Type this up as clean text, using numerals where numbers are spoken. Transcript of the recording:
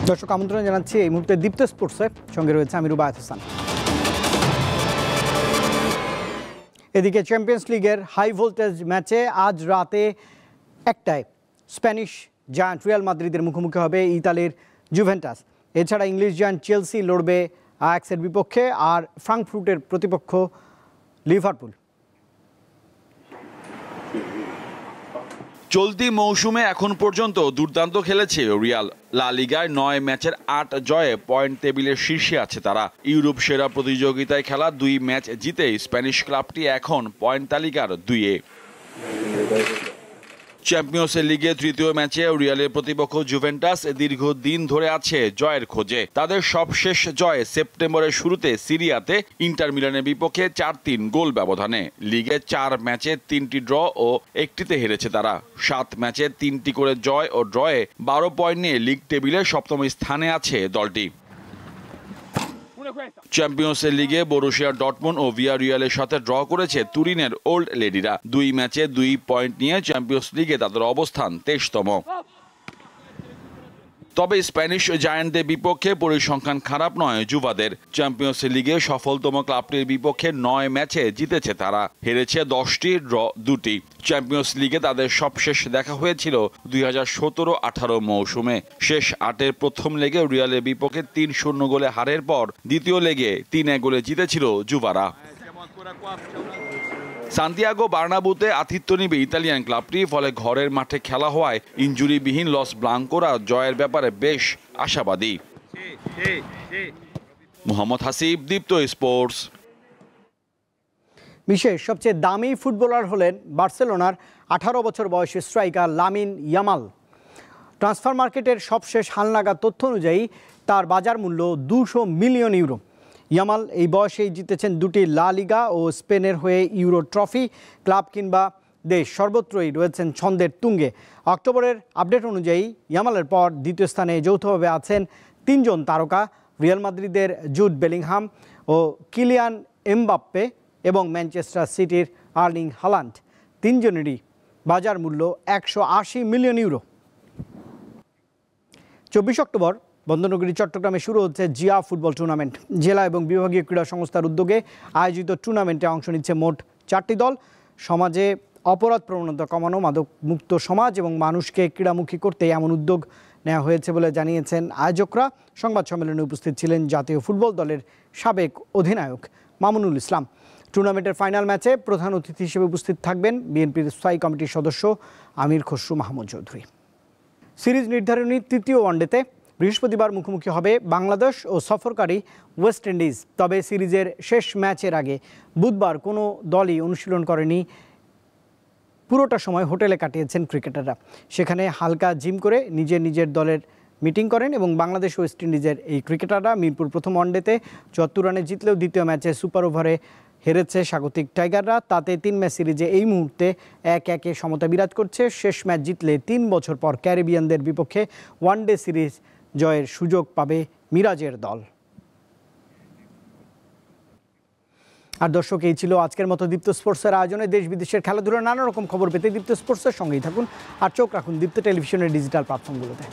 দর্শক আমন্ত্রণ জানাচ্ছি এই মুহূর্তে দীপ্ত স্পোর্টসে, সঙ্গে রয়েছে আমি রুবায়েত হাসান। এদিকে চ্যাম্পিয়ন্স লিগের হাই ভোল্টেজ ম্যাচে আজ রাতে 1টায় স্প্যানিশ জায়ান্ট রিয়াল মাদ্রিদের মুখোমুখি হবে ইতালির জুভেন্টাস। এছাড়া ইংলিশ জায়ান্ট চেলসি লড়বে আয়াক্সের বিপক্ষে, আর ফ্রাঙ্কফুর্টের প্রতিপক্ষ লিভারপুল। চলতি মৌসুমে এখন পর্যন্ত দুর্দান্ত খেলেছে রিয়াল। লা লিগায় 9 ম্যাচের 8 জয়ে পয়েন্ট টেবিলের শীর্ষে আছে তারা। ইউরোপ সেরা প্রতিযোগিতায় খেলা 2 ম্যাচ জিতেই স্প্যানিশ ক্লাবটি এখন পয়েন্ট তালিকার 2-এ। চ্যাম্পিয়ন্স লিগে তৃতীয় ম্যাচে রিয়ালের প্রতিপক্ষ জুভেন্টাস দীর্ঘদিন ধরে আছে জয়ের খোঁজে। তাদের সবশেষ জয় সেপ্টেম্বরের শুরুতে সিরিয়াতে ইন্টার মিলানের বিপক্ষে 4-3 গোল ব্যবধানে। লিগে 4 ম্যাচে 3টি ড্র ও 1টিতে হেরেছে তারা। 7 ম্যাচে 3টি করে জয় ও ড্রয়ে 12 পয়েন্ট নিয়ে লিগ টেবিলের 7ম স্থানে আছে দলটি। চ্যাম্পিয়ন্স লিগে বরুশিয়া ডর্টমুন্ড ও ভিয়ারিয়ালের সাথে ড্র করেছে তুরিনের ওল্ড লেডিরা। 2 ম্যাচে 2 পয়েন্ট নিয়ে চ্যাম্পিয়ন্স লিগে তাদের অবস্থান 23তম। তবে স্প্যানিশ জায়ান্টদের বিপক্ষে পরিসংখ্যান খারাপ নয় জুভাদের। চ্যাম্পিয়ন্স লিগে সফলতম ক্লাবটির বিপক্ষে 9 ম্যাচে জিতেছে তারা, হেরেছে 10টি, ড্র 2টি। চ্যাম্পিয়ন্স লিগে তাদের সবশেষ দেখা হয়েছিল 2017-18 মৌসুমে। শেষ 8-এর প্রথম লেগে রিয়ালের বিপক্ষে 3-0 গোলে হারের পর দ্বিতীয় লেগে 3-1 গোলে জিতেছিল জুভারা। সান্তিয়াগো বার্নাবুতে আতিথ্য নিবে ইতালিয়ান ক্লাবটি, ফলে ঘরের মাঠে খেলা হওয়ায় ইনজুরিবিহীন লস ব্লাঙ্কোরা জয়ের ব্যাপারে বেশ আশাবাদী। মোহাম্মদ হাসিব, দীপ্ত স্পোর্টস। বিশ্বের সবচেয়ে দামি ফুটবলার হলেন বার্সেলোনার 18 বছর বয়সী স্ট্রাইকার লামিন ইয়ামাল। ট্রান্সফার মার্কেটের সবশেষ হালনাগাদ তথ্য অনুযায়ী তার বাজার মূল্য 200 মিলিয়ন ইউরো। ইয়ামাল এই বয়সেই জিতেছেন 2টি লা লিগা ও স্পেনের হয়ে ইউরো ট্রফি। ক্লাব কিংবা দেশ সর্বত্রই রয়েছেন ছন্দের তুঙ্গে। অক্টোবরের আপডেট অনুযায়ী ইয়ামালের পর দ্বিতীয় স্থানে যৌথভাবে আছেন 3 জন তারকা, রিয়াল মাদ্রিদের জুড বেলিংহাম ও কিলিয়ান এমবাপ্পে এবং ম্যানচেস্টার সিটির আর্লিং হালান্ড। 3 জনেরই বাজার মূল্য 180 মিলিয়ন ইউরো। 24 অক্টোবর বন্দরনগরী চট্টগ্রামে শুরু হচ্ছে জিয়া ফুটবল টুর্নামেন্ট। জেলা এবং বিভাগীয় ক্রীড়া সংস্থার উদ্যোগে আয়োজিত টুর্নামেন্টে অংশ নিচ্ছে মোট 4টি দল। সমাজে অপরাধ প্রবণতা কমানো, মাদক মুক্ত সমাজ এবং মানুষকে ক্রীড়ামুখী করতে এমন উদ্যোগ নেওয়া হয়েছে বলে জানিয়েছেন আয়োজকরা। সংবাদ সম্মেলনে উপস্থিত ছিলেন জাতীয় ফুটবল দলের সাবেক অধিনায়ক মামুনুল ইসলাম। টুর্নামেন্টের ফাইনাল ম্যাচে প্রধান অতিথি হিসেবে উপস্থিত থাকবেন বিএনপির স্থায়ী কমিটির সদস্য আমির খসরু মাহমুদ চৌধুরী। সিরিজ নির্ধারণী তৃতীয় ওয়ানডেতে বৃহস্পতিবার মুখোমুখি হবে বাংলাদেশ ও সফরকারী ওয়েস্ট ইন্ডিজ। তবে সিরিজের শেষ ম্যাচের আগে বুধবার কোনো দলই অনুশীলন করেনি। পুরোটা সময় হোটেলে কাটিয়েছেন ক্রিকেটাররা। সেখানে হালকা জিম করে নিজের দলের মিটিং করেন এবং বাংলাদেশ ওয়েস্ট ইন্ডিজের এই ক্রিকেটাররা মিরপুর প্রথম ওয়ানডেতে 74 রানে জিতলেও দ্বিতীয় ম্যাচে সুপার ওভারে হেরেছে স্বাগতিক টাইগাররা। তাতে 3 ম্যাচ সিরিজে এই মুহূর্তে 1-1 সমতা বিরাজ করছে। শেষ ম্যাচ জিতলে 3 বছর পর ক্যারিবিয়ানদের বিপক্ষে ওয়ানডে সিরিজ জয়ের সুযোগ পাবে মিরাজের দল। আর দর্শক, এই ছিল আজকের মতো দীপ্ত স্পোর্টসের আয়োজনে। দেশ বিদেশের খেলাধুলার নানা রকম খবর পেতে দীপ্ত স্পোর্টসের সঙ্গেই থাকুন আর চোখ রাখুন দীপ্ত টেলিভিশনের ডিজিটাল প্ল্যাটফর্মগুলোতে।